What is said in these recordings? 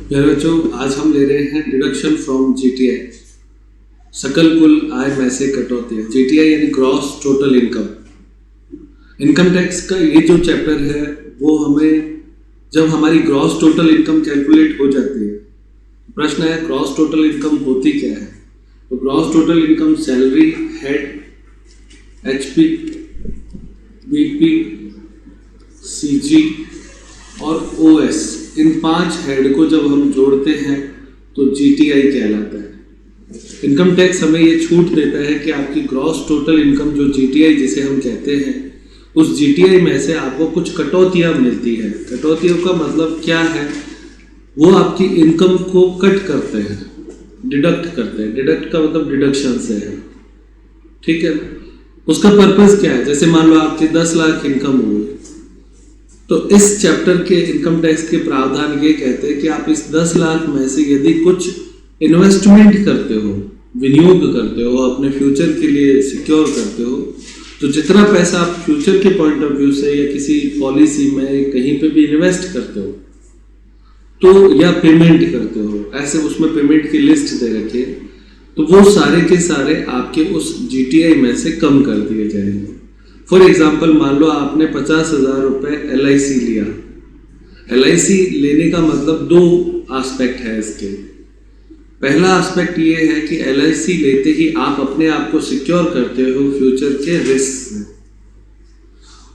प्यारे बच्चों, आज हम ले रहे हैं डिडक्शन फ्रॉम जीटीआई, सकल कुल आय में से कटौती। जीटीआई यानी gross total income. Income tax का ये जो चैप्टर है वो हमें जब हमारी ग्रॉस टोटल इनकम कैलकुलेट हो जाती है, प्रश्न है ग्रॉस टोटल इनकम होती क्या है। तो gross total income salary, head, HP, BP, CG और ओएस, इन 5 हेड को जब हम जोड़ते हैं तो जीटीआई कहलाता है। इनकम टैक्स हमें ये छूट देता है कि आपकी ग्रॉस टोटल इनकम जो जीटीआई जिसे हम कहते हैं, उस जीटीआई में से आपको कुछ कटौतियां मिलती है। कटौतियों का मतलब क्या है? वो आपकी इनकम को कट करते हैं, डिडक्ट करते हैं। डिडक्ट का मतलब डिडक्शन से है, ठीक है। उसका पर्पस क्या है? जैसे मान लो आपकी 10 लाख इनकम हुई, तो इस चैप्टर के इनकम टैक्स के प्रावधान ये कहते हैं कि आप इस 10 लाख में से यदि कुछ इन्वेस्टमेंट करते हो, विनियोग करते हो, अपने फ्यूचर के लिए सिक्योर करते हो, तो जितना पैसा आप फ्यूचर के पॉइंट ऑफ व्यू से या किसी पॉलिसी में कहीं पे भी इन्वेस्ट करते हो तो या पेमेंट करते हो, ऐसे उसमें पेमेंट की लिस्ट दे रखी है, तो वो सारे के सारे आपके उस जीटीआई में से कम कर दिए जाएंगे। फॉर एग्जाम्पल, मान लो आपने 50,000 रुपये LIC लिया। LIC लेने का मतलब 2 एस्पेक्ट है इसके। पहला एस्पेक्ट ये है कि LIC लेते ही आप अपने आप को सिक्योर करते हो फ्यूचर के रिस्क से।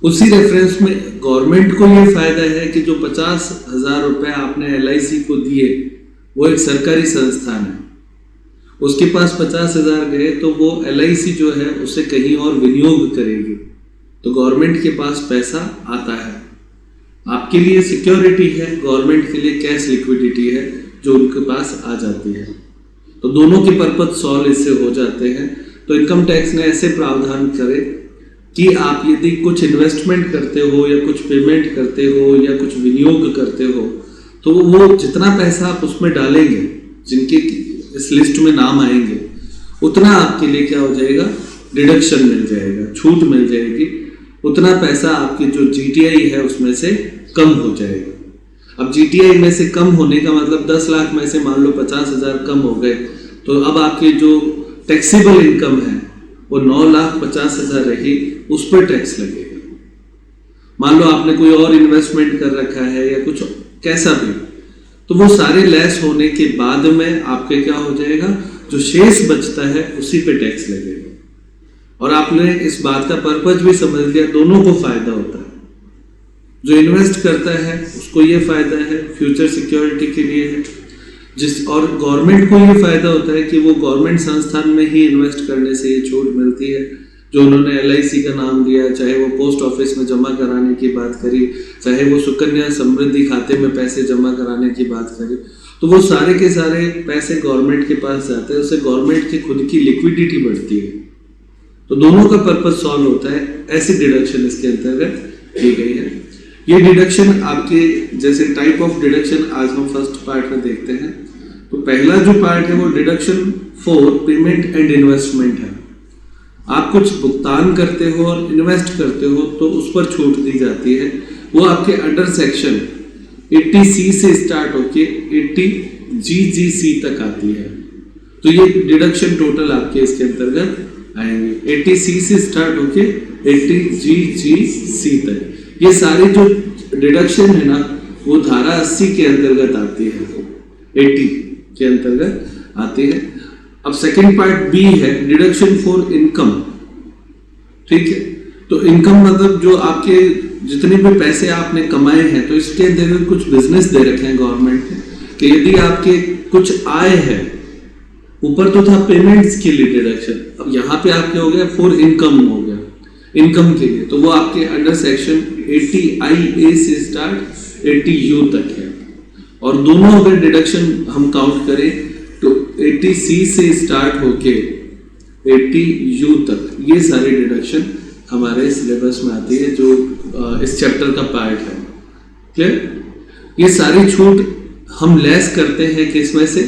उसी रेफरेंस में गवर्नमेंट को ये फायदा है कि जो 50,000 रुपये आपने LIC को दिए, वो एक सरकारी संस्थान है, उसके पास 50,000 गए तो वो LIC जो है उसे कहीं और विनियोग करेगी, तो गवर्नमेंट के पास पैसा आता है। आपके लिए सिक्योरिटी है, गवर्नमेंट के लिए कैश लिक्विडिटी है जो उनके पास आ जाती है। तो दोनों के पर्पस सॉल्व इससे हो जाते हैं। तो इनकम टैक्स ने ऐसे प्रावधान करे कि आप यदि कुछ इन्वेस्टमेंट करते हो या कुछ पेमेंट करते हो या कुछ विनियोग करते हो, तो वो जितना पैसा आप उसमें डालेंगे, जिनके इस लिस्ट में नाम आएंगे, उतना आपके लिए क्या हो जाएगा? डिडक्शन मिल जाएगा, छूट मिल जाएगी। उतना पैसा आपकी जो जीटीआई है उसमें से कम हो जाएगा। अब जीटीआई में से कम होने का मतलब 10 लाख में से मान लो 50,000 कम हो गए, तो अब आपकी जो टैक्सेबल इनकम है वो 9,50,000 रही, उस पर टैक्स लगेगा। मान लो आपने कोई और इन्वेस्टमेंट कर रखा है या कुछ कैसा भी, तो वो सारे लेस होने के बाद में आपके क्या हो जाएगा? जो शेष बचता है उसी पे टैक्स लगेगा। और आपने इस बात का पर्पस भी समझ लिया, दोनों को फायदा होता है। जो इन्वेस्ट करता है उसको ये फायदा है, फ्यूचर सिक्योरिटी के लिए है, और गवर्नमेंट को ये फायदा होता है कि वो गवर्नमेंट संस्थान में ही इन्वेस्ट करने से ये छूट मिलती है। जो उन्होंने LIC का नाम दिया, चाहे वो पोस्ट ऑफिस में जमा कराने की बात करी, चाहे वो सुकन्या समृद्धि खाते में पैसे जमा कराने की बात करी, तो वो सारे के सारे पैसे गवर्नमेंट के पास जाते हैं, उससे गवर्नमेंट की खुद की लिक्विडिटी बढ़ती है। तो दोनों का पर्पस सॉल्व होता है। ऐसी डिडक्शन इसके अंतर्गत की गई है। ये डिडक्शन आपके जैसे टाइप ऑफ डिडक्शन आज हम फर्स्ट पार्ट में देखते हैं। तो पहला जो पार्ट है वो deduction for payment and investment है। आप कुछ भुगतान करते हो और इन्वेस्ट करते हो तो उस पर छूट दी जाती है। वो आपके अंडर सेक्शन 80C से स्टार्ट होके 80GGC तक आती है। तो ये डिडक्शन टोटल आपके इसके अंतर्गत आएंगे। 80C से स्टार्ट होके 80GGC तक। ये सारी जो डिडक्शन है ना, वो धारा 80 के अंतर्गत आती है, 80 के अंतर्गत आती है। अब सेकंड पार्ट B है डिडक्शन फॉर इनकम, ठीक है। तो इनकम मतलब जो आपके जितने भी पैसे आपने कमाए हैं, तो इसके अंतर्गत कुछ बिजनेस दे रखे हैं गवर्नमेंट ने कि यदि आपके कुछ आय है, ऊपर तो था पेमेंट्स के लिए डिडक्शन, अब यहाँ पे आपके हो गया फॉर इनकम, हो गया इनकम के लिए, तो वो आपके अंडर सेक्शन 80IA से स्टार्ट 80U तक है। और दोनों अगर डिडक्शन हम काउंट करें तो 80C से स्टार्ट होके 80U तक ये सारी डिडक्शन हमारे सिलेबस में आती है, जो इस चैप्टर का पार्ट है। क्लियर? ये सारी छूट हम लेस करते हैं किसमें से?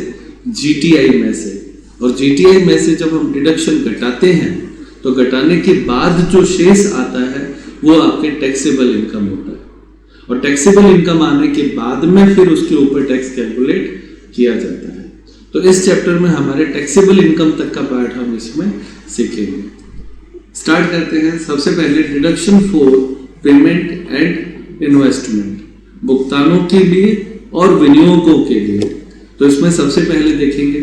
जीटीआई में से। और जीटीआई में से जब हम डिडक्शन घटाते हैं तो घटाने के बाद जो शेष आता है वो आपके टैक्सेबल इनकम होता है। और टैक्सेबल इनकम आने के बाद में फिर उसके ऊपर टैक्स कैलकुलेट किया जाता है। तो इस चैप्टर में हमारे टैक्सेबल इनकम तक का पार्ट हम इसमें सीखेंगे। स्टार्ट करते हैं। सबसे पहले deduction for payment and investment, भुगतानों के लिए और विनियोगों के लिए। तो इसमें सबसे पहले देखेंगे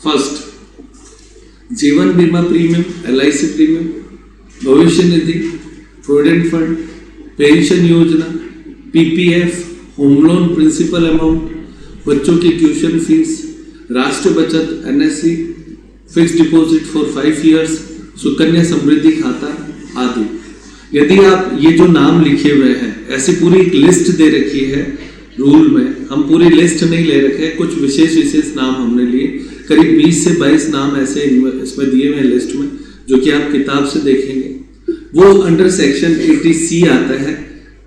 फर्स्ट, जीवन बीमा प्रीमियम, LIC प्रीमियम, भविष्य निधि, प्रोविडेंट फंड, पेंशन योजना, PPF, home loan principal amount, बच्चों की ट्यूशन फीस, राष्ट्र बचत, NSC, fix deposit for 5 years, Sukanya Samriddhi खाता आदि। यदि आप ये जो नाम लिखे हुए हैं, ऐसी पूरी एक लिस्ट दे रखी है रूल में, हम पूरी लिस्ट नहीं ले रखे, कुछ विशेष नाम हमने लिए, करीब 20 से 22 नाम ऐसे इसमें दिए हुए हैं लिस्ट में, जो कि आप किताब से देखेंगे। वो अंडर सेक्शन 80C आता है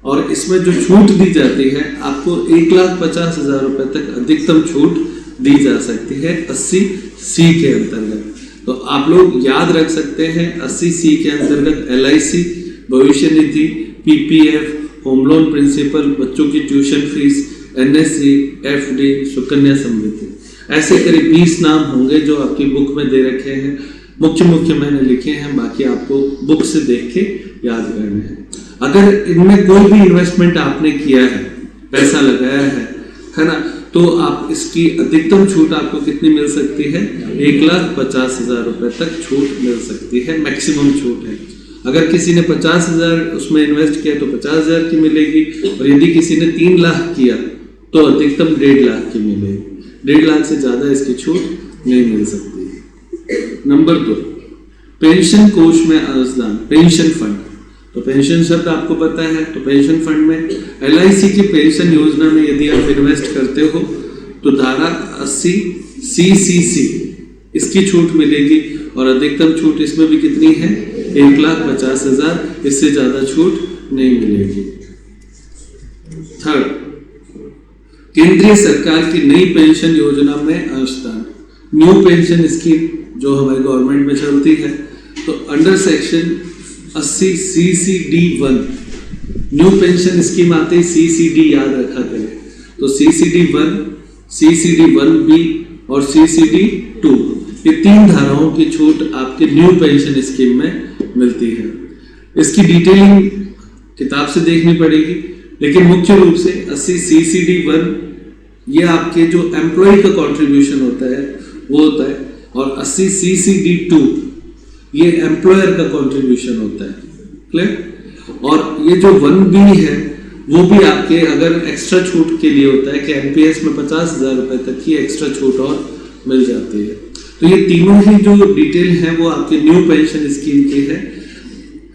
और इसमें जो छूट दी जाती है, आपको 1,50,000 रुपए तक अधिकतम छूट दी जा सकती है 80C के अंतर्गत। तो आप लोग याद रख सकते हैं 80C के अंतर्गत LIC, भविष्य निधि, PPF, होम लोन प्रिंसिपल, बच्चों की tuition fees, NSC, FD, Sukanya Samriddhi, ऐसे करीब 20 नाम होंगे जो आपकी बुक में दे रखे हैं। मुख्य मैंने लिखे हैं, बाकी आपको बुक से देख के याद करने हैं। अगर इनमें कोई भी इन्वेस्टमेंट आपने किया है, पैसा लगाया है ना, तो आप इसकी अधिकतम छूट आपको कितनी मिल सकती है? 1,50,000 रुपए तक छूट मिल सकती है, मैक्सिमम छूट है। अगर किसी ने 50,000 उसमें इन्वेस्ट किया तो 50,000 की मिलेगी, और यदि किसी ने 3 लाख किया तो अधिकतम 1.5 लाख की मिलेगी। 1.5 लाख से ज्यादा इसकी छूट नहीं मिल सकती। नंबर 2, पेंशन कोष में अंशदान, पेंशन फंड। तो पेंशन शब्द आपको पता है, तो पेंशन फंड में LIC की पेंशन योजना में यदि आप इन्वेस्ट करते हो तो धारा 80CCC इसकी छूट मिलेगी, और अधिकतम छूट इसमें भी कितनी है? 1,50,000, इससे ज्यादा छूट नहीं मिलेगी। थर्ड, केंद्रीय सरकार की नई पेंशन योजना में अंशदान, न्यू पेंशन स्कीम जो हमारी गवर्नमेंट में चलती है। तो under section 80CCD1 new pension scheme आते ही CCD याद रखा करें। तो CCD1, CCD1B और CCD2, ये 3 धाराओं की छूट आपके न्यू पेंशन स्कीम में मिलती है। इसकी डिटेलिंग किताब से देखनी पड़ेगी, लेकिन मुख्य रूप से 80CCD1 ये आपके जो एम्प्लॉय का कंट्रीब्यूशन होता है वो होता है, और 80CCD2 ये एम्प्लॉयर का कंट्रीब्यूशन होता है। क्लियर? और ये जो 1B है वो भी आपके अगर एक्स्ट्रा छूट के लिए होता है कि NPS में 50,000 रुपए तक की एक्स्ट्रा छूट और मिल जाती है। तो ये तीनों ही जो डिटेल है वो आपके न्यू पेंशन स्कीम की है।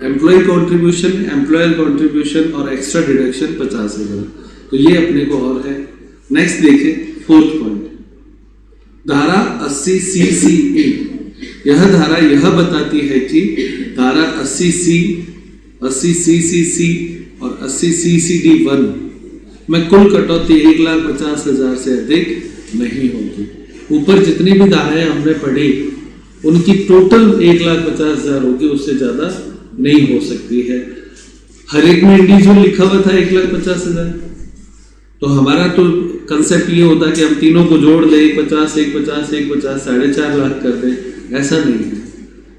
एम्प्लॉय कंट्रीब्यूशन, एम्प्लॉयर कंट्रीब्यूशन और एक्स्ट्रा डिडक्शन 50,000। तो ये अपने को और है। नेक्स्ट देखें, 4th पॉइंट, धारा 80CCE। यह धारा यह बताती है कि धारा 80C, 80CCC और 80CCD1 में कुल कटौती 1,50,000 से अधिक नहीं होगी। ऊपर जितनी भी धाराएं हमने पढ़ी उनकी टोटल 1,50,000 होगी, उससे ज्यादा नहीं हो सकती है। हर एक में इंडिविजुअल लिखा हुआ था 1,50,000, तो हमारा तो कंसेप्ट ये होता है कि हम तीनों को जोड़ दें, 1,50,000, 1,50,000, 1,50,000, 4.5 लाख कर दें। ऐसा नहीं है।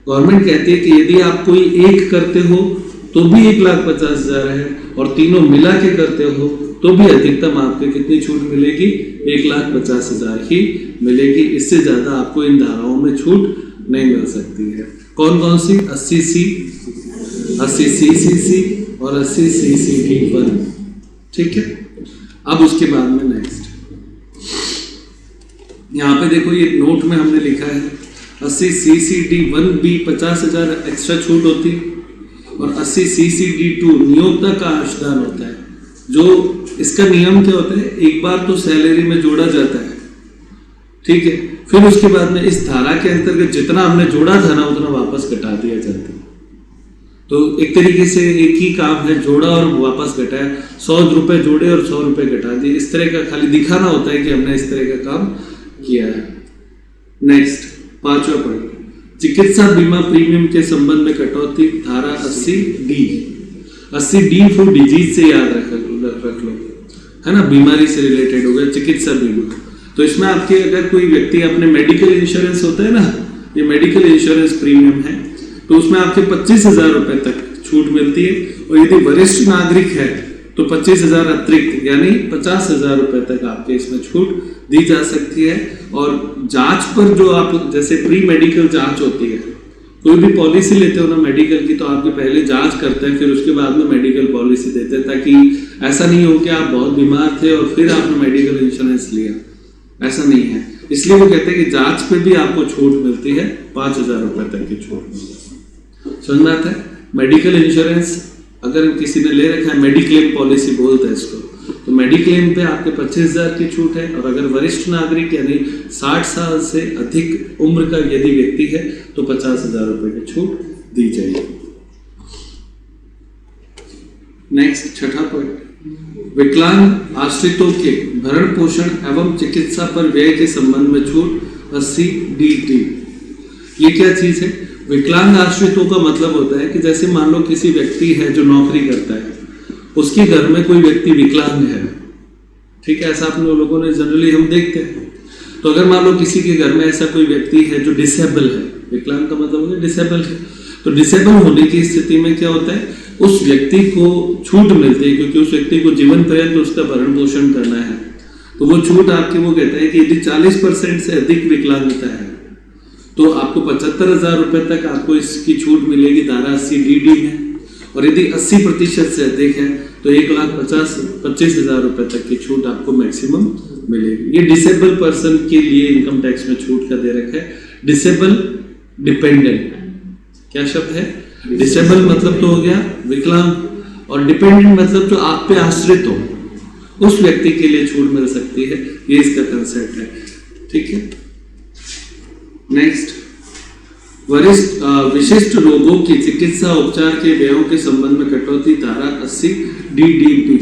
गवर्नमेंट कहती है कि यदि आप कोई एक करते हो तो भी 1,50,000 है, और तीनों मिला के करते हो तो भी अधिकतम आपको कितनी छूट मिलेगी? 1,50,000 ही मिलेगी। इससे ज्यादा आपको इन धाराओं में छूट नहीं मिल सकती है। कौन कौन सी? 80C, 80CCC और 80CCD1। ठीक है। अब उसके बाद में नेक्स्ट, यहाँ पे देखो ये नोट में हमने लिखा है 80CCD1B 50,000 एक्स्ट्रा छूट होती, और 80CCD2 नियोक्ता का अंशदान होता है। जो इसका नियम क्या होता है? एक बार तो सैलरी में जोड़ा जाता है, ठीक है, फिर उसके बाद में इस धारा के अंतर्गत जितना हमने जोड़ा था ना उतना वापस घटा दिया जाता है। तो एक तरीके से एक ही काम है, जोड़ा और वापस घटाया। 100 रुपए जोड़े और 100 रुपए घटा दिए, इस तरह का खाली दिखाना होता है कि हमने इस तरह का काम किया है। नेक्स्ट, 5वां पॉइंट, चिकित्सा बीमा प्रीमियम के संबंध में कटौती, धारा 80D। 80D4 डिजीज से याद रख लो, है ना, बीमारी से रिलेटेड हो गया, चिकित्सा बीमा। तो इसमें आपके अगर कोई व्यक्ति अपने मेडिकल इंश्योरेंस होता है ना, ये मेडिकल इंश्योरेंस प्रीमियम है, तो उसमें आपके 25,000 रुपए तक छूट मिलती है। और यदि वरिष्ठ नागरिक है तो 25,000 अतिरिक्त यानी 50,000 रुपए तक आपके इसमें छूट दी जा सकती है। और जांच पर जो आप जैसे प्री मेडिकल जांच होती है, कोई भी पॉलिसी लेते हो ना मेडिकल की, तो आपकी पहले जांच करते हैं, फिर उसके बाद में मेडिकल पॉलिसी देते हैं, ताकि ऐसा नहीं हो कि आप बहुत बीमार थे और फिर आपने मेडिकल इंश्योरेंस लिया, ऐसा नहीं है। इसलिए वो कहते हैं कि जांच पे भी आपको छूट मिलती है, 5,000 रुपए तक की छूट मिलती है। समझ में आता है? मेडिकल इंश्योरेंस अगर किसी ने ले रखा है, मेडिक्लेम पॉलिसी बोलते हैं इसको, तो मेडिक्लेम पे आपके 25,000 की छूट है। और अगर वरिष्ठ नागरिक यानी 60 साल से अधिक उम्र का यदि व्यक्ति है तो 50,000 रुपए की छूट दी जाएगी। नेक्स्ट, छठा पॉइंट, विकलांग आश्रितों के भरण पोषण एवं चिकित्सा पर व्यय के संबंध में छूट 80D3। ये क्या चीज है? विकलांग आश्रितों का मतलब होता है कि जैसे मान लो किसी व्यक्ति है जो नौकरी करता है, उसके घर में कोई व्यक्ति विकलांग है, ठीक है, ऐसा अपने लोगों ने जनरली हम देखते हैं। तो अगर मान लो किसी के घर में ऐसा कोई व्यक्ति है जो डिसेबल है, विकलांग का मतलब होता है डिसेबल है, तो डिसेबल होने की स्थिति में क्या होता है, उस व्यक्ति को छूट मिलती है, क्योंकि उस व्यक्ति को जीवन पर्यंत उसका भरण पोषण करना है। तो वो छूट आपकी वो कहता है कि यदि 40% से अधिक विकलांगता है तो आपको 75,000 रुपए तक आपको इसकी छूट मिलेगी धारा 80D में। और यदि 80% से अधिक है तो 1,25,000 रुपए तक की छूट आपको मैक्सिमम मिलेगी। ये डिसेबल पर्सन के लिए इनकम टैक्स में छूट का दे रखा है। डिसेबल डिपेंडेंट, क्या शब्द है? डिसेबल मतलब तो हो गया विकलांग, और डिपेंडेंट मतलब जो आप पे आश्रित हो, उस व्यक्ति के लिए छूट मिल सकती है। ये इसका कंसेप्ट है, ठीक है। नेक्स्ट, विशिष्ट रोगों की चिकित्सा उपचार के व्ययों के संबंध में कटौती धारा 80D3।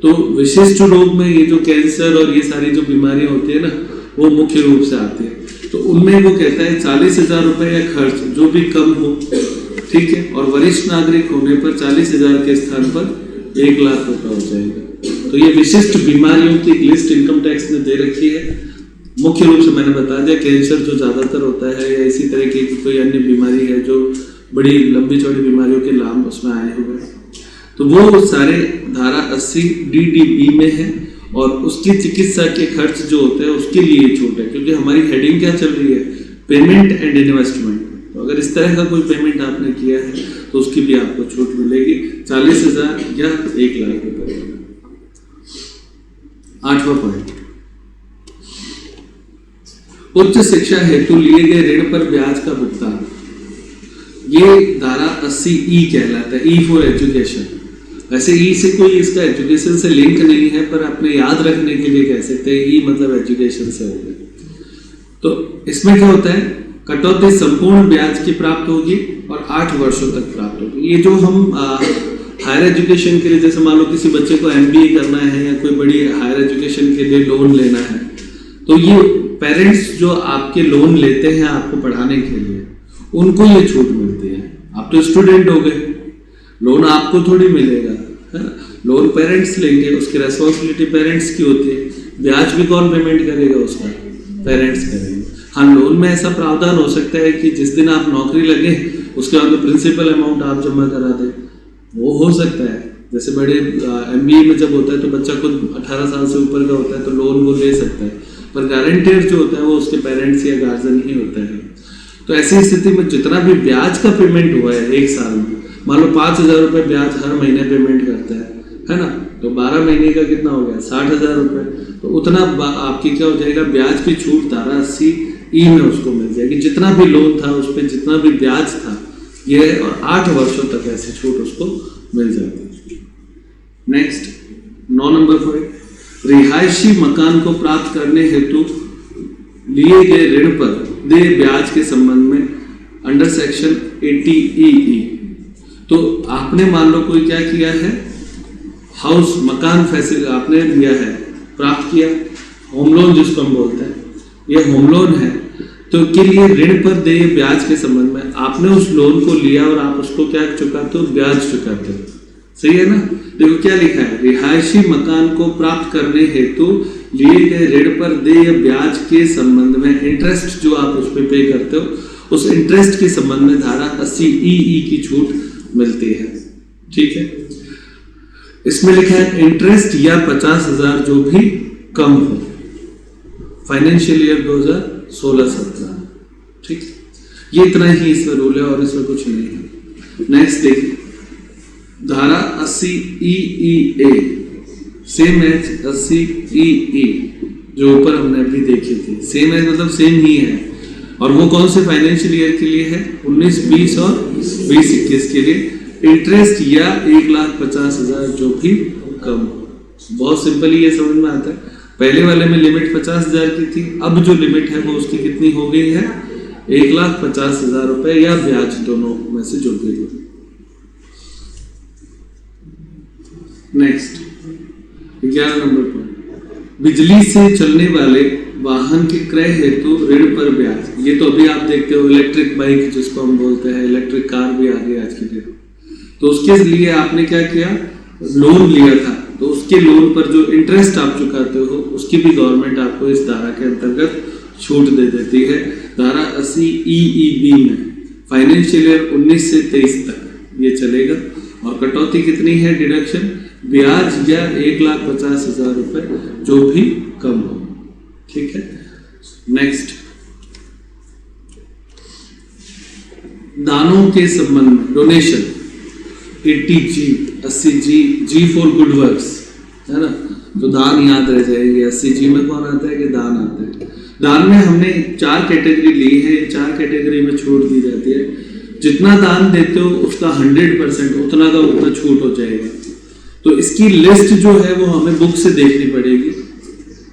तो विशिष्ट रोग में ये जो कैंसर और ये सारी जो बीमारियां होती है ना, वो मुख्य रूप से आती है। तो उनमें वो कहता है 40,000 रुपए या खर्च जो भी कम हो, ठीक है, और वरिष्ठ नागरिक होने पर 40,000 के स्थान पर 1,00,000 रुपए हो जाएगा। तो ये विशिष्ट बीमारियों की लिस्ट इनकम टैक्स ने दे रखी है। मुख्य रूप से मैंने बता दिया, कैंसर जो ज्यादातर होता है, या इसी तरह की कोई अन्य बीमारी है जो बड़ी लंबी चौड़ी बीमारियों के नाम उसमें आए हुए हैं, तो वो सारे धारा 80D में है। और उसकी चिकित्सा के खर्च जो होते हैं उसके लिए छूट है, क्योंकि हमारी हेडिंग क्या चल रही है, पेमेंट एंड इन्वेस्टमेंट। तो अगर इस तरह का कोई पेमेंट आपने किया है तो उसकी भी आपको छूट मिलेगी, 40,000 या 1,00,000 रुपए। 8वां पॉइंट, उच्च शिक्षा हेतु लिए गए ऋण पर ब्याज का भुगतान। ये धारा 80E कहलाता है, E फॉर एजुकेशन। वैसे E से कोई इसका एजुकेशन से लिंक नहीं है, पर अपने याद रखने के लिए कह सकते हैं E मतलब एजुकेशन से हो गया। तो इसमें क्या होता है, कटौती संपूर्ण ब्याज की प्राप्त होगी और 8 वर्षों तक प्राप्त होगी। ये जो हम हायर एजुकेशन के लिए, जैसे मान लो किसी बच्चे को MBA करना है या कोई बड़ी हायर एजुकेशन के लिए लोन लेना है, तो ये पेरेंट्स जो आपके लोन लेते हैं आपको पढ़ाने के लिए, उनको ये छूट मिलती है। आप तो स्टूडेंट हो गए, लोन आपको थोड़ी मिलेगा, है ना, लोन पेरेंट्स लेंगे, उसकी रेस्पॉन्सिबिलिटी पेरेंट्स की होती है। ब्याज भी कौन पेमेंट करेगा उसका? पेरेंट्स करेंगे। हाँ, लोन में ऐसा प्रावधान हो सकता है कि जिस दिन आप नौकरी लगे उसके बाद प्रिंसिपल अमाउंट आप जमा करा दें, वो हो सकता है। जैसे बड़े MBA में जब होता है तो बच्चा खुद 18 साल से ऊपर का होता है तो लोन वो ले सकता है, पर गारंटर जो होता है वो उसके पेरेंट्स या गार्जियन ही होता है। तो ऐसी स्थिति में जितना भी ब्याज का पेमेंट हुआ है एक साल में, मान लो 5,000 रुपए ब्याज हर महीने पेमेंट करता है ना, तो 12 महीने का कितना हो गया, 60,000 रुपए। तो उतना आपकी क्या हो जाएगा, ब्याज की छूट धारा 80E में उसको मिल जाएगी। जितना भी लोन था उस पर जितना भी ब्याज था ये, और 8 वर्षों तक ऐसी छूट उसको मिल जाती है। नेक्स्ट, 9 नंबर पॉइंट, रिहायशी मकान को प्राप्त करने हेतु लिए गए ऋण पर देय ब्याज के संबंध में अंडर सेक्शन 80EE। तो आपने मान लो कोई क्या किया है, हाउस मकान फैसिलिटी आपने लिया है, प्राप्त किया, होम लोन जिसको हम बोलते हैं, ये होम लोन है, तो के लिए ऋण पर देय ब्याज के संबंध में आपने उस लोन को लिया और आप उसको क्या चुकाते हो, ब्याज चुकाते हो, सही है ना। देखो क्या लिखा है, रिहायशी मकान को प्राप्त करने हेतु लिए गए ऋण पर देय ब्याज के संबंध में इंटरेस्ट जो आप उस पर पे करते हो उस इंटरेस्ट के संबंध में धारा 80 की छूट मिलती है। ठीक है, इसमें लिखा है इंटरेस्ट या 50,000 जो भी कम हो, फाइनेंशियल ईयर 2016-17। ठीक, ये इतना ही इसमें रूल है और इसमें कुछ नहीं है। नेक्स्ट देखिए, धारा 80 सेम एज 80 जो ऊपर हमने अभी देखी थी, सेम एज मतलब सेम ही है। और वो कौन से फाइनेंशियल ईयर के लिए है, 19-20 और 20-21 के लिए। इंटरेस्ट या 1,50,000 जो भी कम हो। बहुत सिंपल ही ये समझ में आता है। पहले वाले में लिमिट 50,000 की थी, अब जो लिमिट है वो उसकी कितनी हो गई है, 1,50,000 रुपए या ब्याज, दोनों में से जो भी हो। नेक्स्ट 11 नंबर पर, बिजली से चलने वाले वाहन के क्रय हेतु ऋण पर ब्याज। ये तो अभी आप देखते हो इलेक्ट्रिक बाइक जिसको हम बोलते हैं, इलेक्ट्रिक कार भी आ गई आज की डेट। तो उसके लिए आपने क्या किया, लोन लिया था, तो उसके लोन पर जो इंटरेस्ट आप चुकाते हो उसकी भी गवर्नमेंट आपको इस धारा के अंतर्गत छूट दे देती है। धारा 80 में फाइनेंशियल ईयर 19 से 23 तक ये चलेगा। और कटौती कितनी है, डिडक्शन, ब्याज या 1,50,000 रुपए जो भी कम हो। ठीक है, नेक्स्ट, दानों के संबंध में donation 80G, G for good works है ना, तो दान याद रह जाएगी। 80G में कौन आता है कि दान आता है। दान में हमने 4 कैटेगरी ली है, 4 कैटेगरी में छूट दी जाती है। जितना दान देते हो उसका 100% उतना का उतना छूट हो जाएगा। तो इसकी लिस्ट जो है वो हमें बुक से देखनी पड़ेगी।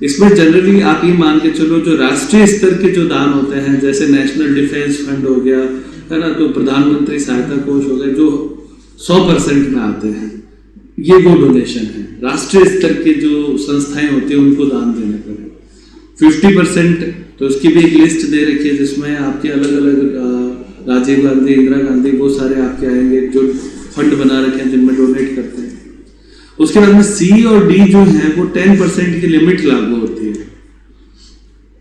इसमें जनरली आप ये मान के चलो जो राष्ट्रीय स्तर के जो दान होते हैं, जैसे नेशनल डिफेंस फंड हो गया है ना, तो प्रधानमंत्री सहायता कोष हो गया, जो 100% में आते हैं, ये वो डोनेशन है। राष्ट्रीय स्तर के जो संस्थाएं होती हैं उनको दान देने पर 50%, तो उसकी भी एक लिस्ट दे रखी है जिसमें आपके अलग अलग राजीव गांधी, इंदिरा गांधी, वो सारे आपके आएंगे जो फंड बना रखे हैं जिनमें डोनेट करते हैं। उसके बाद में सी और डी जो है वो 10% की लिमिट लागू होती है।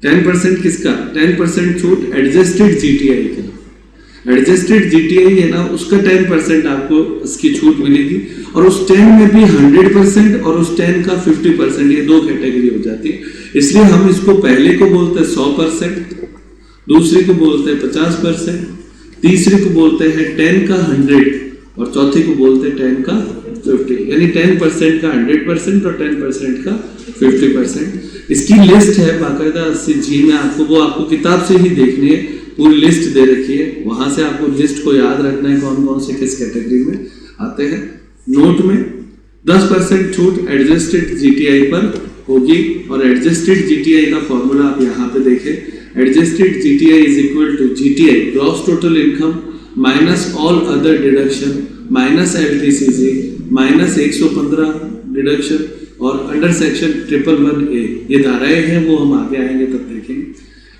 10% किसका, 10% छूट एडजस्टेड जीटीआई का। एडजस्टेड जीटीआई है ना, उसका 10% आपको इसकी छूट मिलेगी। और उस 10 में भी 100% और उस 10 का 50%, ये 2 कैटेगरी हो जाती है। इसलिए हम इसको पहले को बोलते हैं 100%, दूसरे को बोलते हैं 50%, तीसरे को बोलते हैं 10 का 100 और चौथे को बोलते हैं 10 का 50। यानी 10% का 100% और 10% का 50%। इसकी लिस्ट है बाकायदा 80G में, वो आपको किताब से ही देखनी है, पूरी लिस्ट दे रखी है। वहां से आपको लिस्ट को याद रखना है कौन कौन से किस कैटेगरी में आते हैं। नोट में 10% छूट एडजस्टेड जीटीआई पर होगी। और एडजस्टेड जीटीआई का फॉर्मूला आप यहाँ पे देखें। Adjusted GTI is equal to GTI gross total income minus all other deduction minus LTCG minus 115 deduction और अंडर सेक्शन 111A। ये धाराएं हैं, वो हम आगे आएंगे तब देखेंगे।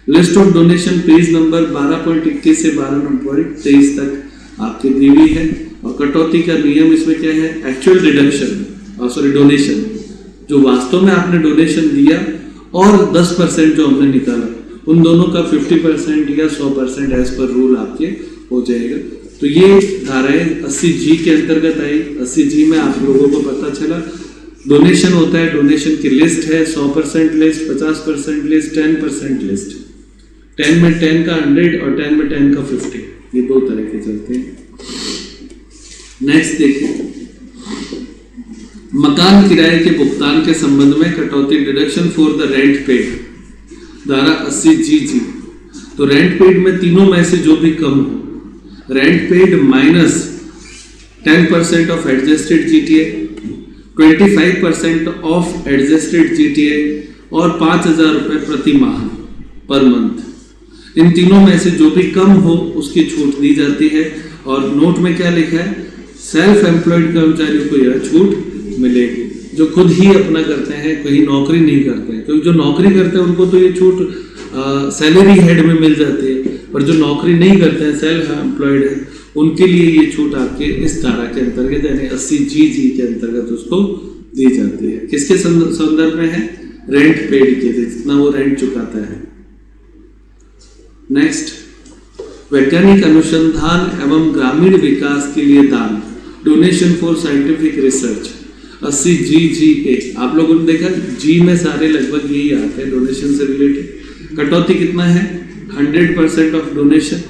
List of donation page number 12.21 से 12.23 तक आपकी दी हुई है। और कटौती का नियम इसमें क्या है, एक्चुअल डिडक्शन डोनेशन जो वास्तव में आपने डोनेशन दिया और 10% जो हमने निकाला, उन दोनों का 50% या 100% एज पर रूल आपके हो जाएगा। तो ये धाराएं 80G के अंतर्गत आई। 80G में आप लोगों को पता चला डोनेशन होता है, डोनेशन की लिस्ट है 100% लिस्ट, 50% लिस्ट, 10% लिस्ट। 10 में 10 का 100 और 10 में 10 का 50, ये 2 तरह के चलते हैं। नेक्स्ट देखिए, मकान किराए के भुगतान के संबंध में कटौती deduction for the rent paid, धारा 80G। तो रेंट पेड में तीनों में से जो भी कम हो, rent paid minus 10% of adjusted GTA, 25% of adjusted GTA और 5,000 रुपए प्रति माह पर मंथ। इन तीनों में से जो भी कम हो उसकी छूट दी जाती है। और नोट में क्या लिखा है, सेल्फ एम्प्लॉयड कर्मचारियों को यह छूट मिलेगी जो खुद ही अपना करते हैं, कहीं नौकरी नहीं करते हैं। क्योंकि जो नौकरी करते हैं उनको तो ये छूट सैलरी हेड में मिल जाती है, पर जो नौकरी नहीं करते हैं, सेल्फ एम्प्लॉयड है, उनके लिए ये छूट आपके इस धारा के अंतर्गत यानी 80G के अंतर्गत उसको दी जाती है। किसके संदर्भ में है? रेंट पेड के लिए, जितना वो रेंट चुकाता है। नेक्स्ट, वैज्ञानिक अनुसंधान एवं ग्रामीण विकास के लिए दान, donation for scientific research, 80G आप लोगों ने देखा जी में सारे लगभग यही आते हैं डोनेशन से रिलेटेड। कटौती कितना है? 100% ऑफ डोनेशन।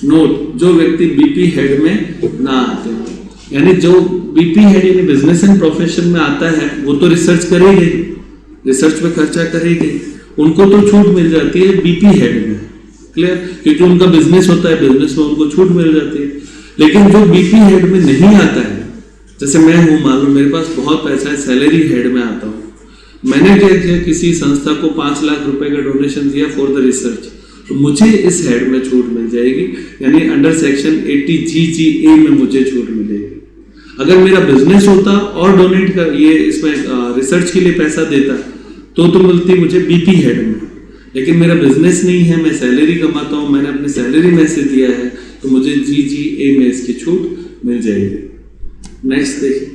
नोट, जो व्यक्ति बीपी हेड में ना आते हो, यानी जो बीपी हेड यानी बिजनेस एंड प्रोफेशन में आता है वो तो रिसर्च करेगी, रिसर्च में खर्चा करेगी, उनको तो छूट मिल जाती है बीपी हेड में, क्लियर, क्योंकि उनका बिजनेस होता है, बिजनेस में उनको छूट मिल जाती है। लेकिन जो बीपी हेड में नहीं आता है, जैसे मैं हूं, मान लो मेरे पास बहुत पैसा है, सैलरी हेड में आता हूँ, मैंने क्या किया, किसी संस्था को 5 लाख रुपए का डोनेशन दिया फॉर द रिसर्च, तो मुझे इस हेड में छूट मिल जाएगी, यानी अंडर सेक्शन 80G में मुझे छूट मिलेगी। अगर मेरा बिजनेस होता और डोनेट कर ये इसमें रिसर्च के लिए पैसा देता तो मिलती मुझे बीपी हेड में, लेकिन मेरा बिजनेस नहीं है, मैं सैलरी कमाता हूँ, मैंने अपनी सैलरी में से दिया है, तो मुझे GGA में इसकी छूट मिल जाएगी। नेक्स्ट देखिए,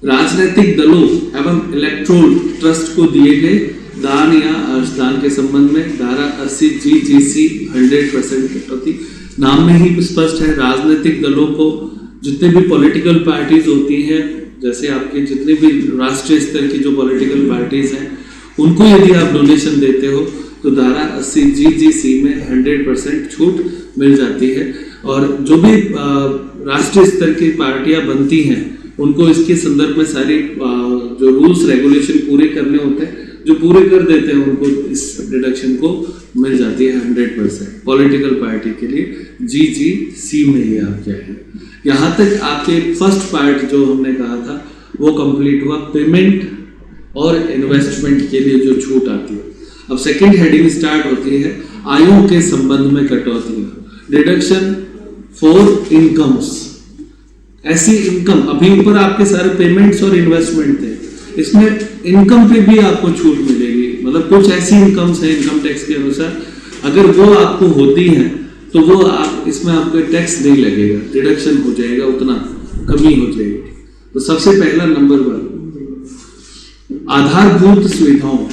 राजनीतिक दलों एवं इलेक्ट्रोल ट्रस्ट को दिए गए दान या अंशदान के संबंध में धारा 80G 100% कटौती। नाम में ही स्पष्ट है, राजनीतिक दलों को, जितने भी पॉलिटिकल पार्टीज होती हैं, जैसे आपके जितने भी राष्ट्रीय स्तर की जो पॉलिटिकल पार्टीज हैं, उनको यदि आप डोनेशन देते हो तो धारा 80G में 100% छूट मिल जाती है। और जो भी राष्ट्रीय स्तर की पार्टियां बनती हैं उनको इसके संदर्भ में सारी जो रूल्स रेगुलेशन पूरे करने होते हैं, जो पूरे कर देते हैं उनको इस डिडक्शन को मिल जाती है 100%। पॉलिटिकल पार्टी के लिए GGC में ये आप क्या है। यहाँ तक आपके फर्स्ट पार्ट जो हमने कहा था वो कंप्लीट हुआ, पेमेंट और इन्वेस्टमेंट के लिए जो छूट आती है। अब सेकंड हेडिंग स्टार्ट होती है, आयों के संबंध में कटौती, डिडक्शन फॉर इनकम्स। ऐसी इनकम, अभी ऊपर आपके सारे पेमेंट्स और इन्वेस्टमेंट थे, इसमें इनकम पे भी आपको छूट मिलेगी। मतलब कुछ ऐसी इनकम्स हैं इनकम टैक्स के अनुसार, अगर वो आपको होती हैं तो वो आप इसमें आपको टैक्स नहीं लगेगा, डिडक्शन हो जाएगा, उतना कमी हो जाएगी। तो सबसे पहला नंबर 1, आधारभूत सुविधाओं,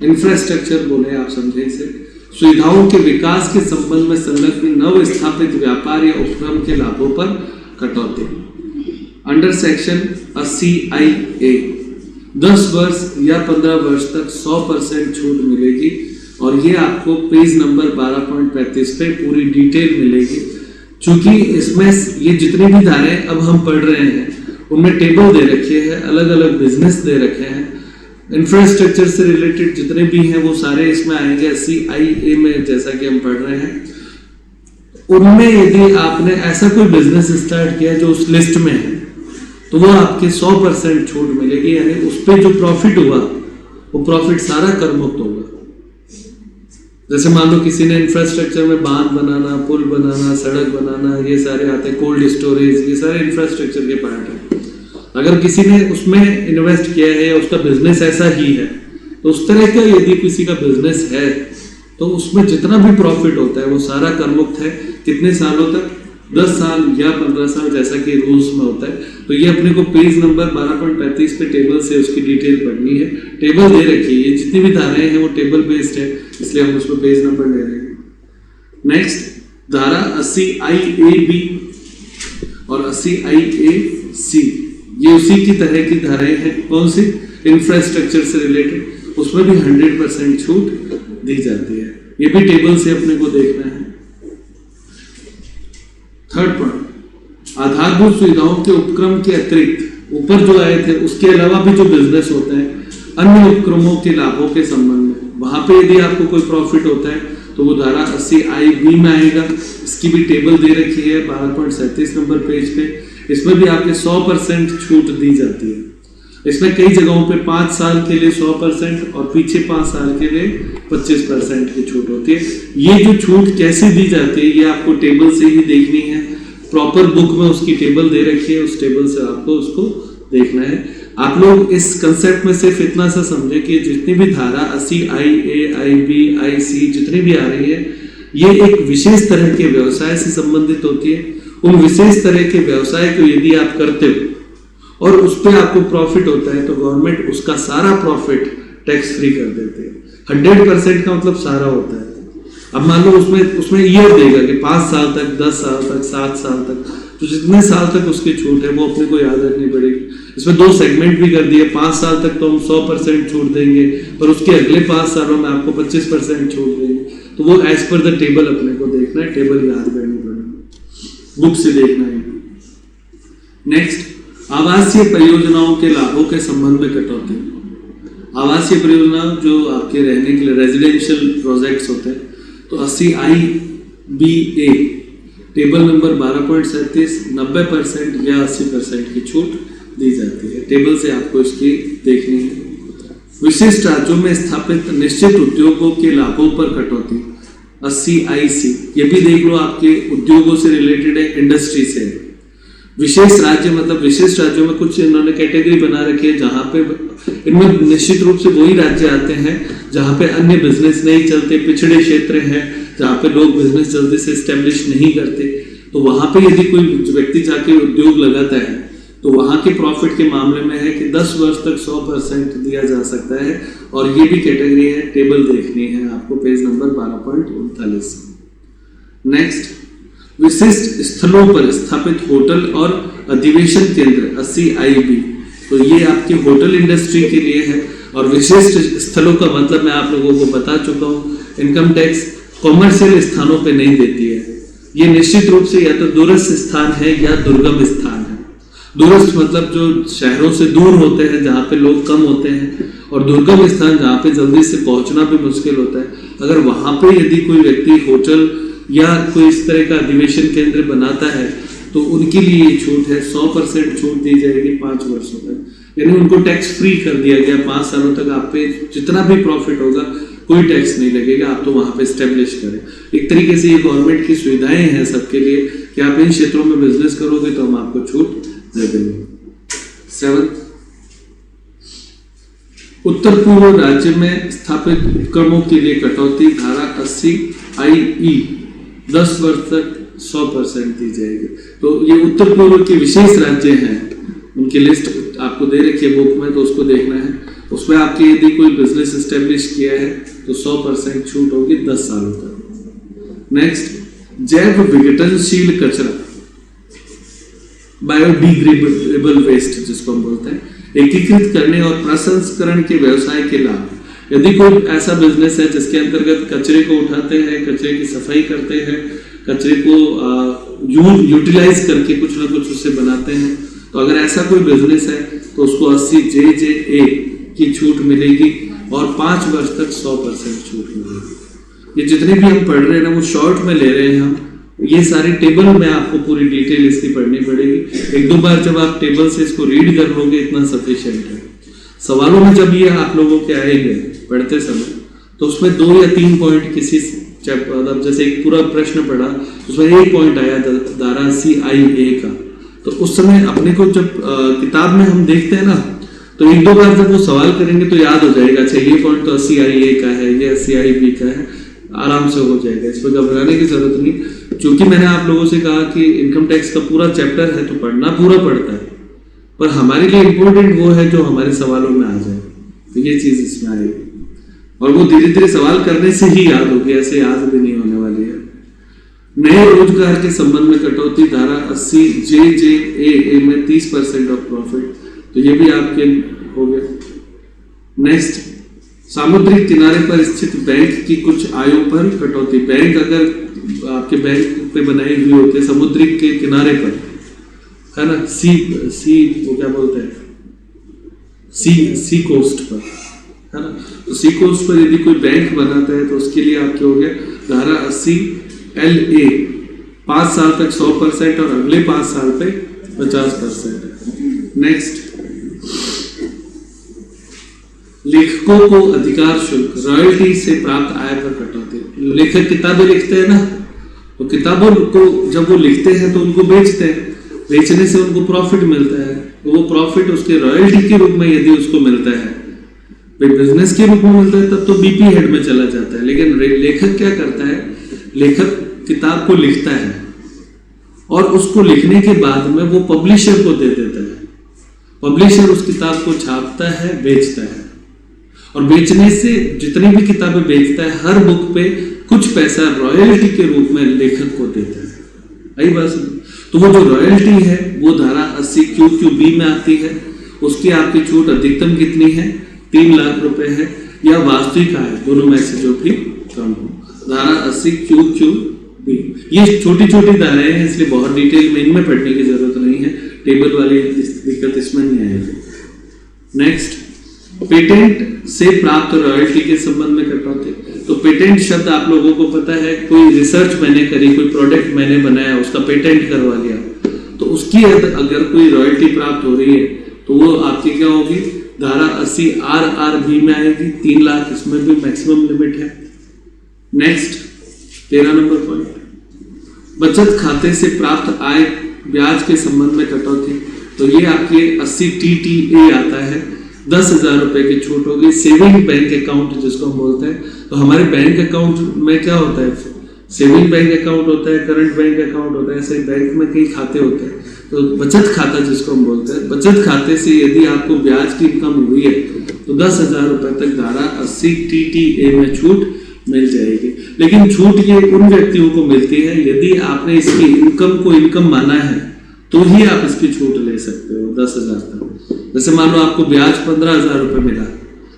इंफ्रास्ट्रक्चर बोले आप समझे इसे, सुविधाओं के विकास के संबंध में संलग्न नव स्थापित व्यापार या उपक्रम के लाभों पर कटौती। अंडर सेक्शन 80IA 10 वर्ष या 15 वर्ष तक 100% छूट मिलेगी, और ये आपको पेज नंबर 12.35 पे पूरी डिटेल मिलेगी। चूंकि इसमें ये जितनी भी धाराएं अब हम पढ़ रहे हैं उनमें टेबल दे रखे हैं, अलग अलग बिजनेस दे रखे हैं, इंफ्रास्ट्रक्चर से रिलेटेड जितने भी हैं वो सारे इसमें आएंगे 80IA में, जैसा कि हम पढ़ रहे हैं। उनमें यदि आपने ऐसा कोई बिजनेस स्टार्ट किया जो उस लिस्ट में है तो वो आपके 100% छूट मिलेगी, यानी उस पर जो प्रॉफिट हुआ वो प्रॉफिट सारा कर मुक्त होगा। जैसे मान लो किसी ने इंफ्रास्ट्रक्चर में बांध बनाना, पुल बनाना, सड़क बनाना, ये सारे आते हैं, कोल्ड स्टोरेज, ये सारे इंफ्रास्ट्रक्चर के पार्ट हैं। अगर किसी ने उसमें इन्वेस्ट किया है या उसका बिजनेस ऐसा ही है, तो उस तरह का यदि किसी का बिजनेस है तो उसमें जितना भी प्रॉफिट होता है वो सारा कर मुक्त है। कितने सालों तक? 10 साल या 15 साल, जैसा कि रूल्स में होता है। तो ये अपने को पेज नंबर 12.35 पे टेबल से उसकी डिटेल पढ़नी है। टेबल दे रखी है, ये जितनी भी धाराएं हैं वो टेबल बेस्ड है, इसलिए हम उसमें पेज नंबर ले रहे हैं। नेक्स्ट, धारा 80IAB और 80IAC, ये उसी की तरह की धाराएं हैं। कौन सी? इंफ्रास्ट्रक्चर से रिलेटेड, उसमें भी 100% छूट दी जाती है। ये भी टेबल से अपने को देखना है। थर्ड पॉइंट, आधारभूत सुविधाओं के उपक्रम के अतिरिक्त ऊपर जो आए थे उसके अलावा भी जो बिजनेस होते हैं अन्य उपक्रमों के लाभों के संबंध में, वहां पे यदि आपको कोई प्रॉफिट होता है तो वो धारा 80IB में आएगा। इसकी भी टेबल दे रखी है 12.37 नंबर पेज पे। इसमें भी आपके 100% छूट दी जाती है। इसमें कई जगहों पे 5 साल के लिए 100% और पीछे 5 साल के लिए 25% की छूट होती है। ये जो छूट कैसे दी जाती है ये आपको टेबल से ही देखनी है। प्रॉपर बुक में उसकी टेबल दे रखी है, उस टेबल से आपको उसको देखना है। आप लोग इस कंसेप्ट में सिर्फ इतना सा समझे कि जितनी भी धारा 80IA, IB, IC जितनी भी आ रही है, ये एक विशेष तरह के व्यवसाय से संबंधित होती है। उन विशेष तरह के व्यवसाय को यदि आप करते हो और उस पर आपको प्रॉफिट होता है तो गवर्नमेंट उसका सारा प्रॉफिट टैक्स फ्री कर देते हैं। 100% का मतलब सारा होता है। अब मान लो उसमें ईयर देगा कि 5 साल तक, 10 साल तक, 7 साल तक, तो जितने साल तक उसकी छूट है वो अपने को याद रखनी पड़ेगी। इसमें 2 सेगमेंट भी कर दिए। 5 साल तक तो हम 100% छूट देंगे, पर उसके अगले 5 सालों में आपको 25% छूट देंगे। तो वो एज पर द टेबल अपने को देखना है, टेबल याद करनी पड़ेगी, बुक से देखना है। नेक्स्ट, आवासीय परियोजनाओं के लाभों के संबंध में कटौती। आवासीय परियोजना जो आपके रहने के लिए रेजिडेंशियल प्रोजेक्ट्स होते हैं, तो 80IBA टेबल नंबर 12.37 90% या 80% की छूट दी जाती है। टेबल से आपको इसकी देखनी है। विशिष्ट राज्यों में स्थापित निश्चित उद्योगों के लाभों पर कटौती 80IC, ये भी देख लो, आपके उद्योगों से रिलेटेड है, इंडस्ट्री से। विशेष राज्य मतलब विशेष राज्यों में कुछ इन्होंने कैटेगरी बना रखी है जहां पे इनमें निश्चित रूप से वही राज्य आते हैं जहां पे अन्य बिजनेस नहीं चलते, पिछड़े क्षेत्र हैं जहां पे लोग बिजनेस जल्दी से एस्टेब्लिश नहीं करते। तो वहां पे यदि कोई व्यक्ति जाके उद्योग लगाता है तो वहां के प्रॉफिट के मामले में है कि 10 वर्ष तक 100% दिया जा सकता है। और ये भी कैटेगरी है, टेबल देखनी है आपको पेज नंबर 12.39। नेक्स्ट, विशिष्ट स्थलों पर स्थापित होटल और अधिवेशन केंद्र 80IB, तो ये आपके होटल इंडस्ट्री के लिए है। और विशिष्ट स्थलों का मतलब मैं आप लोगों को बता चुका हूँ, इनकम टैक्स कॉमर्शियल स्थानों पे नहीं देती है। ये निश्चित रूप से या तो दूरस्थ स्थान है या दुर्गम स्थान है। दूरस्थ मतलब जो शहरों से दूर होते हैं, जहाँ पे लोग कम होते हैं, और दुर्गम स्थान जहाँ पे जल्दी से पहुंचना भी मुश्किल होता है। अगर वहां पे यदि कोई व्यक्ति होटल या कोई इस तरह का अधिवेशन केंद्र बनाता है तो उनके लिए ये छूट है, 100% छूट दी जाएगी 5 वर्षों तक। यानी उनको टैक्स फ्री कर दिया गया। 5 सालों तक आप पे जितना भी प्रॉफिट होगा कोई टैक्स नहीं लगेगा, आप तो वहां पे स्टेब्लिश करें। एक तरीके से ये गवर्नमेंट की सुविधाएं हैं सबके लिए कि आप इन क्षेत्रों में बिजनेस करोगे तो हम आपको छूट दे देंगे। 7, उत्तर पूर्व राज्य में स्थापित उपक्रमों के लिए कटौती धारा 80IE 10 वर्ष तक 100% दी जाएगी। तो ये उत्तर पूर्व के विशेष राज्य हैं, उनकी लिस्ट आपको दे रखी है बुक में, तो उसको देखना है। उसमें आपके यदि कोई बिजनेस एस्टेब्लिश किया है तो 100% छूट होगी 10 सालों तक। नेक्स्ट, जैव विघटनशील कचरा बायोडिग्रेडेबल वेस्ट जिसको हम बोलते हैं, एकीकृत करने और प्रसंस्करण के व्यवसाय के लाभ। यदि कोई ऐसा बिजनेस है जिसके अंतर्गत कचरे को उठाते हैं, कचरे की सफाई करते हैं, कचरे को यूटिलाइज करके कुछ ना कुछ उससे बनाते हैं, तो अगर ऐसा कोई बिजनेस है तो उसको 80JJA की छूट मिलेगी और 5 वर्ष तक 100% छूट मिलेगी। ये जितने भी हम पढ़ रहे हैं ना वो शॉर्ट में ले रहे हैं हम, ये सारी टेबल में आपको पूरी डिटेल इसकी पढ़नी पड़ेगी। 1-2 बार जब आप टेबल से इसको रीड कर लोगे इतना सफिशिएंट है। सवालों में जब ये आप लोगों के आएंगे पढ़ते समय तो उसमें 2 या 3 पॉइंट किसी मतलब जैसे एक पूरा प्रश्न पढ़ा उसमें 1 पॉइंट आया धारा 80IA का, तो उस समय अपने को जब किताब में हम देखते हैं ना तो 1-2 बार जब वो सवाल करेंगे तो याद हो जाएगा, अच्छा ये पॉइंट तो 80IA का है, ये 80IB का है, आराम से हो जाएगा। इस पर घबराने की जरूरत नहीं। क्योंकि मैंने आप लोगों से कहा कि इनकम टैक्स का पूरा चैप्टर है तो पढ़ना पूरा पड़ता है, पर हमारे लिए इंपॉर्टेंट वो है जो हमारे सवालों में आ जाए, तो ये चीज इसमें आएगी और वो धीरे धीरे सवाल करने से ही याद होगी, ऐसे याद भी नहीं होने वाली है। नए रोजगार के संबंध में कटौती धारा 80JJA में 30% ऑफ प्रॉफिट, तो ये भी आपके हो गए। नेक्स्ट, सामुद्रिक किनारे पर स्थित बैंक की कुछ आयों पर कटौती। बैंक अगर आपके बैंक पे बनाई हुई होती है समुद्रिक के किनारे पर, है ना, सी वो क्या बोलते हैं, सी कोस्ट पर, है ना, तो सी कोस्ट पर यदि कोई बैंक बनाता है तो उसके लिए आपके हो गया धारा 80LA 5 साल तक 100% और अगले 5 साल पे 50%। नेक्स्ट, लेखकों को अधिकार शुल्क रॉयल्टी से प्राप्त आय पर कटौती। लेखक किताबें लिखते हैं ना, तो किताबों को जब वो लिखते हैं तो उनको बेचते हैं, बेचने से उनको प्रॉफिट मिलता है, तो वो प्रॉफिट उसके रॉयल्टी के रूप में यदि उसको मिलता है, बिजनेस के रूप में मिलता है तब तो बीपी हेड में चला जाता है। लेकिन लेखक क्या करता है लेखक किताब को लिखता है और उसको लिखने के बाद में वो पब्लिशर को दे देता है। पब्लिशर उस किताब को छापता है, बेचता है, और बेचने से जितनी भी किताबें बेचता है हर बुक पे कुछ पैसा रॉयल्टी के रूप में लेखक को देता है। आई बात समझ? तो वो जो रॉयल्टी है वो धारा 80 QQB में आती है। उसकी आपकी छूट अधिकतम कितनी है? 3 लाख रुपए है, या वास्तविक आय, दोनों में से जो भी कम हो। धारा 80 QQB। ये छोटी छोटी धाराएं हैं, इसलिए बहुत डिटेल में इनमें पढ़ने की जरूरत नहीं है, टेबल वाली दिक्कत इसमें नहीं आएगी। नेक्स्ट, पेटेंट से प्राप्त रॉयल्टी के संबंध में कटौती। तो पेटेंट शब्द आप लोगों को पता है, कोई रिसर्च मैंने करी, कोई प्रोडक्ट मैंने बनाया, उसका पेटेंट करवा लिया, तो उसकी अगर कोई रॉयल्टी प्राप्त हो रही है तो वो आपकी क्या होगी? धारा 80 RRB में आएगी। 3 लाख इसमें भी मैक्सिमम लिमिट है। नेक्स्ट 13 नंबर पॉइंट, बचत खाते से प्राप्त आय ब्याज के संबंध में कटौती। तो ये आपके 80 TTA आता है, 10,000 रुपए की छूट होगी। सेविंग बैंक अकाउंट जिसको हम बोलते हैं, तो हमारे बैंक अकाउंट में क्या होता है? सेविंग बैंक अकाउंट होता है, करंट बैंक अकाउंट होता है, ऐसे बैंक में कई खाते होते हैं। तो बचत खाता जिसको हम बोलते हैं, बचत खाते से यदि आपको ब्याज की इनकम हुई है तो 10,000 रुपए तक धारा 80 TTA में छूट मिल जाएगी। लेकिन छूट ये उन व्यक्तियों को मिलती है यदि आपने इसकी इनकम को इनकम माना है, तो ही आप इसकी छूट ले सकते हो 10,000 तक। जैसे मान लो आपको ब्याज 15,000 रुपए मिला,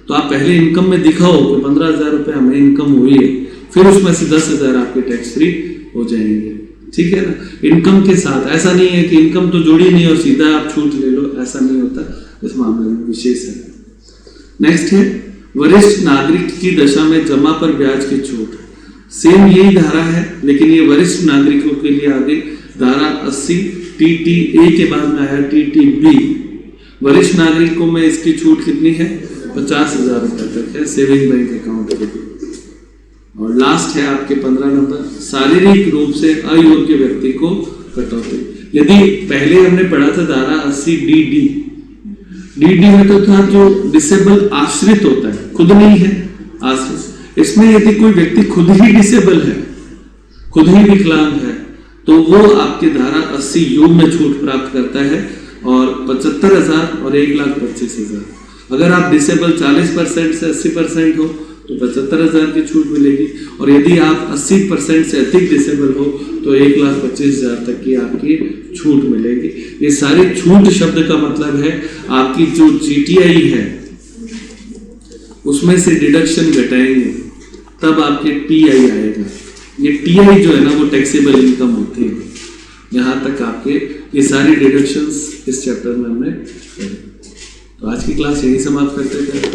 तो आप पहले इनकम में दिखाओ कि 15,000 रुपए हमें इनकम हुई है, फिर उसमें से 10,000 आपके टैक्स फ्री हो जाएंगे। ठीक है ना? इनकम के साथ ऐसा नहीं है कि इनकम तो जोड़ी नहीं और सीधा आप छूट ले लो, ऐसा नहीं होता, इस मामले में विशेष है। नेक्स्ट है वरिष्ठ नागरिक की दशा में जमा पर ब्याज की छूट। सेम यही धारा है, लेकिन ये वरिष्ठ नागरिकों के लिए आगे धारा 80 TTA के बाद में आया TTB। वरिष्ठ नागरिकों में इसकी छूट कितनी है? 50,000 रुपए तक है सेविंग बैंक अकाउंट के लिए। और लास्ट है आपके 15 नंबर, शारीरिक रूप से अयोग्य व्यक्ति को कटौती। यदि पहले हमने पढ़ा था धारा 80 DD में तो था जो डिसेबल आश्रित होता है, खुद नहीं है आश्रित। इसमें यदि कोई व्यक्ति खुद ही डिसेबल है, खुद ही विकलांग है, तो वो आपके धारा 80 U में छूट प्राप्त करता है, और 75,000 और 1,25,000। अगर आप डिसेबल 40% से 80% हो तो 75,000 की छूट मिलेगी, और यदि आप 80% से अधिक डिसेबल हो तो 1,25,000 तक की आपकी छूट मिलेगी। ये सारी छूट शब्द का मतलब है आपकी जो GTI है उसमें से डिडक्शन घटाएंगे तब आपके TI आएगा। ये TI जो है ना वो टैक्सेबल इनकम होती है। यहाँ तक आपके ये सारी डिडक्शंस इस चैप्टर में हमने। तो आज की क्लास यही समाप्त करते हैं।